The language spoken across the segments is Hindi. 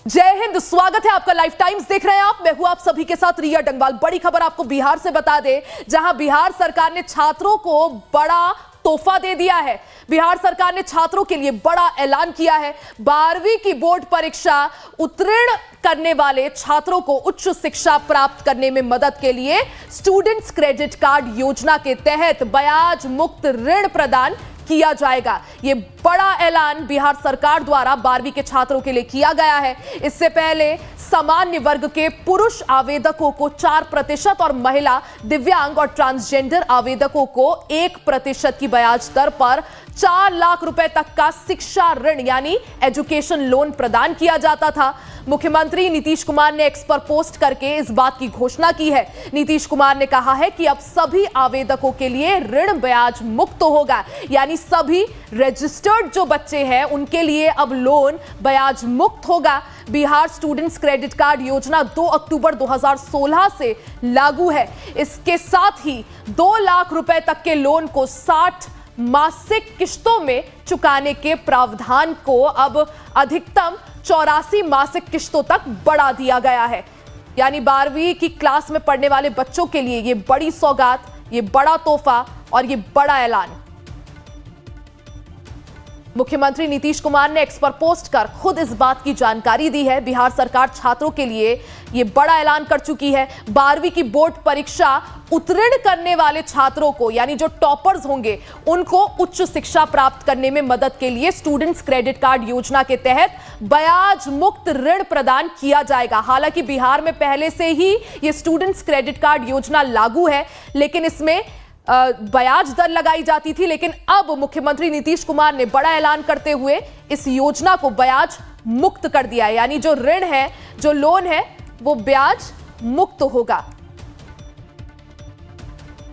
जय हिंद, स्वागत है आपका। लाइफ टाइम्स देख रहे हैं आप। मैं हूं आप सभी के साथ रिया डंगवाल। बड़ी खबर आपको बिहार से बता दें, जहां बिहार सरकार ने छात्रों को बड़ा तोहफा दे दिया है। बिहार सरकार ने छात्रों के लिए बड़ा ऐलान किया है। 12वीं की बोर्ड परीक्षा उत्तीर्ण करने वाले छात्रों को उच्च शिक्षा प्राप्त करने में मदद के लिए स्टूडेंट्स क्रेडिट कार्ड योजना के तहत ब्याज मुक्त ऋण प्रदान किया जाएगा। यह बड़ा ऐलान बिहार सरकार द्वारा 12वीं के छात्रों के लिए किया गया है। इससे पहले सामान्य वर्ग के पुरुष आवेदकों को 4% और महिला, दिव्यांग और ट्रांसजेंडर आवेदकों को 1% की ब्याज दर पर 4 लाख रुपए तक का शिक्षा ऋण यानी एजुकेशन लोन प्रदान किया जाता था। मुख्यमंत्री नीतीश कुमार ने एक्स पर पोस्ट करके इस बात की घोषणा की है। नीतीश कुमार ने कहा है कि अब सभी आवेदकों के लिए ऋण ब्याज मुक्त होगा, यानी सभी रजिस्टर्ड जो बच्चे हैं उनके लिए अब लोन ब्याज मुक्त होगा। बिहार स्टूडेंट्स क्रेडिट कार्ड योजना 2 अक्टूबर 2016 से लागू है। इसके साथ ही 2 लाख रुपए तक के लोन को 60 मासिक किश्तों में चुकाने के प्रावधान को अब अधिकतम 84 मासिक किश्तों तक बढ़ा दिया गया है। यानी 12वीं की क्लास में पढ़ने वाले बच्चों के लिए यह बड़ी सौगात, यह बड़ा तोहफा और यह बड़ा ऐलान मुख्यमंत्री नीतीश कुमार ने एक्स पर पोस्ट कर खुद इस बात की जानकारी दी है। बिहार सरकार छात्रों के लिए यह बड़ा ऐलान कर चुकी है। 12वीं की बोर्ड परीक्षा उत्तीर्ण करने वाले छात्रों को, यानी जो टॉपर्स होंगे, उनको उच्च शिक्षा प्राप्त करने में मदद के लिए स्टूडेंट्स क्रेडिट कार्ड योजना के तहत ब्याज मुक्त ऋण प्रदान किया जाएगा। हालांकि बिहार में पहले से ही यह स्टूडेंट्स क्रेडिट कार्ड योजना लागू है, लेकिन इसमें ब्याज दर लगाई जाती थी। लेकिन अब मुख्यमंत्री नीतीश कुमार ने बड़ा ऐलान करते हुए इस योजना को ब्याज मुक्त कर दिया है, यानी जो ऋण है, जो लोन है, वो ब्याज मुक्त होगा।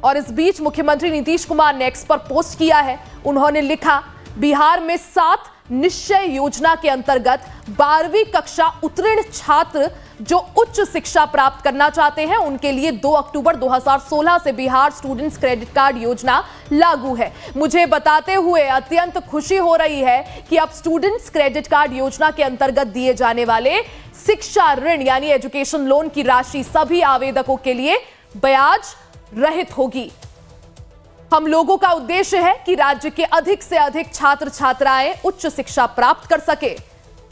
और इस बीच मुख्यमंत्री नीतीश कुमार ने एक्स पर पोस्ट किया है। उन्होंने लिखा, बिहार में 7 निश्चय योजना के अंतर्गत 12वीं कक्षा उत्तीर्ण छात्र जो उच्च शिक्षा प्राप्त करना चाहते हैं उनके लिए 2 अक्टूबर 2016 से बिहार स्टूडेंट्स क्रेडिट कार्ड योजना लागू है। मुझे बताते हुए अत्यंत खुशी हो रही है कि अब स्टूडेंट्स क्रेडिट कार्ड योजना के अंतर्गत दिए जाने वाले शिक्षा ऋण यानी एजुकेशन लोन की राशि सभी आवेदकों के लिए ब्याज रहित होगी। हम लोगों का उद्देश्य है कि राज्य के अधिक से अधिक छात्र छात्राएं उच्च शिक्षा प्राप्त कर सके।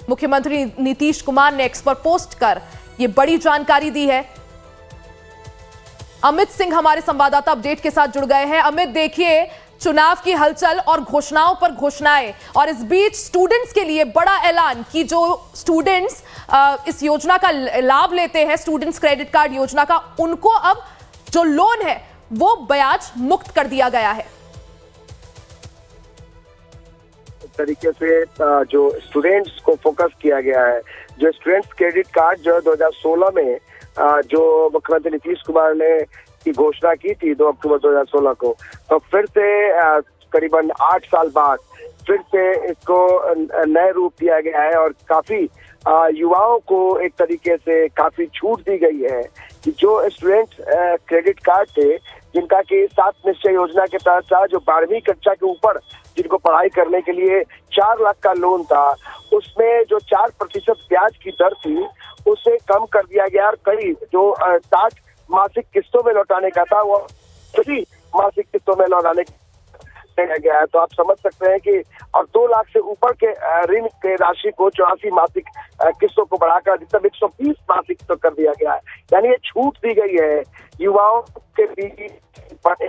मुख्यमंत्री नीतीश कुमार ने एक्स पर पोस्ट कर यह बड़ी जानकारी दी है। अमित सिंह हमारे संवाददाता अपडेट के साथ जुड़ गए हैं। अमित, देखिए, चुनाव की हलचल और घोषणाओं पर घोषणाएं, और इस बीच स्टूडेंट्स के लिए बड़ा ऐलान कि जो स्टूडेंट्स इस योजना का लाभ लेते हैं, स्टूडेंट्स क्रेडिट कार्ड योजना का, उनको अब जो लोन है वो ब्याज मुक्त कर दिया गया है। तरीके से जो स्टूडेंट्स को फोकस किया गया है। जो स्टूडेंट्स क्रेडिट कार्ड जो 2016 में जो मुख्यमंत्री नीतीश कुमार ने की घोषणा की थी 2 अक्टूबर 2016 को, तो फिर से करीबन 8 साल बाद फिर से इसको नए रूप दिया गया है और काफी युवाओं को एक तरीके से काफी छूट दी गई है कि जो स्टूडेंट क्रेडिट कार्ड थे, जिनका कि 7 निश्चय योजना के तहत था, जो 12वीं कक्षा के ऊपर जिनको पढ़ाई करने के लिए 4 लाख का लोन था, उसमें जो 4% ब्याज की दर थी उसे कम कर दिया गया और करीब जो 60 मासिक किस्तों में लौटाने का था वो सभी मासिक किस्तों में लौटाने गया है। तो आप समझ सकते हैं कि और 2 लाख से ऊपर के ऋण के राशि को 84 मासिक किस्तों को बढ़ाकर अधिकतम 120 मासिक तो कर दिया गया है। यानी ये छूट दी गई है युवाओं के बीच।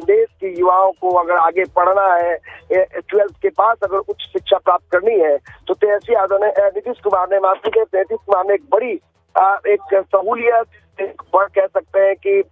देश के युवाओं को अगर आगे पढ़ना है, 12th के पास अगर उच्च शिक्षा प्राप्त करनी है, तो तेजस्वी यादव ने नीतीश कुमार ने एक बड़ी एक सहूलियत, कह सकते हैं कि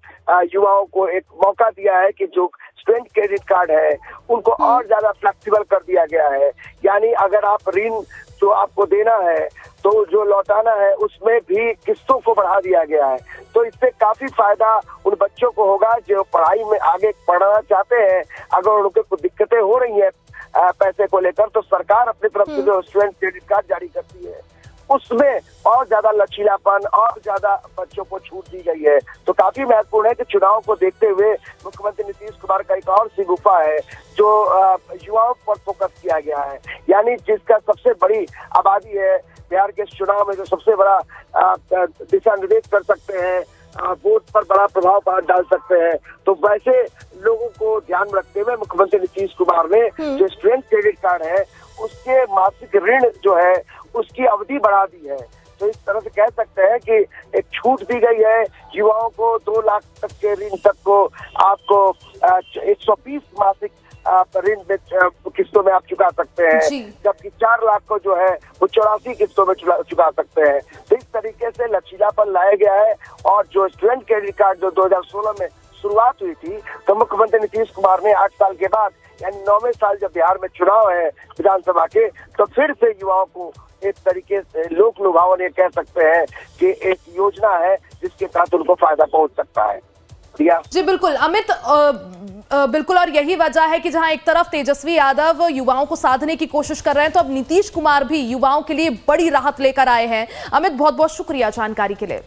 युवाओं को एक मौका दिया है कि जो स्टूडेंट क्रेडिट कार्ड है उनको और ज्यादा फ्लेक्सिबल कर दिया गया है। यानी अगर आप ऋण जो आपको देना है तो जो लौटाना है उसमें भी किस्तों को बढ़ा दिया गया है। तो इससे काफी फायदा उन बच्चों को होगा जो पढ़ाई में आगे पढ़ना चाहते हैं। अगर उनको कुछ दिक्कतें हो रही है पैसे को लेकर, तो सरकार अपनी तरफ से जो स्टूडेंट क्रेडिट कार्ड जारी करती है उसमें और ज्यादा लचीलापन और ज्यादा बच्चों को छूट दी गई है। तो काफी महत्वपूर्ण है कि चुनाव को देखते हुए मुख्यमंत्री नीतीश कुमार का एक और सी गुफा है जो युवाओं पर फोकस किया गया है, यानी जिसका सबसे बड़ी आबादी है बिहार के चुनाव में, जो सबसे बड़ा दिशा निर्देश कर सकते हैं, वोट पर बड़ा प्रभाव डाल सकते हैं। तो वैसे लोगों को ध्यान में रखते हुए मुख्यमंत्री नीतीश कुमार ने जो स्टूडेंट क्रेडिट कार्ड है उसके मासिक ऋण जो है उसकी अवधि बढ़ा दी है। तो इस तरह से कह सकते हैं कि एक छूट दी गई है युवाओं को, 2 लाख तक के ऋण तक को आपको 120 मासिक ऋण किस्तों में आप चुका सकते हैं, जबकि 4 लाख को जो है वो 84 किस्तों में चुका सकते हैं। तो इस तरीके से लचीलापन लाया गया है। और जो स्टूडेंट क्रेडिट कार्ड जो 2016 में शुरुआत हुई थी, तो मुख्यमंत्री नीतीश कुमार ने 8 साल के बाद यानी 9वें साल जब बिहार में चुनाव है विधानसभा के, तो फिर से युवाओं को एक तरीके से लोक लुभावन ये कह सकते हैं कि एक योजना है जिसके तहत उनको फायदा पहुंच सकता है। जी बिल्कुल अमित, बिल्कुल, और यही वजह है कि जहां एक तरफ तेजस्वी यादव युवाओं को साधने की कोशिश कर रहे हैं, तो अब नीतीश कुमार भी युवाओं के लिए बड़ी राहत लेकर आए हैं। अमित, बहुत बहुत शुक्रिया जानकारी के लिए।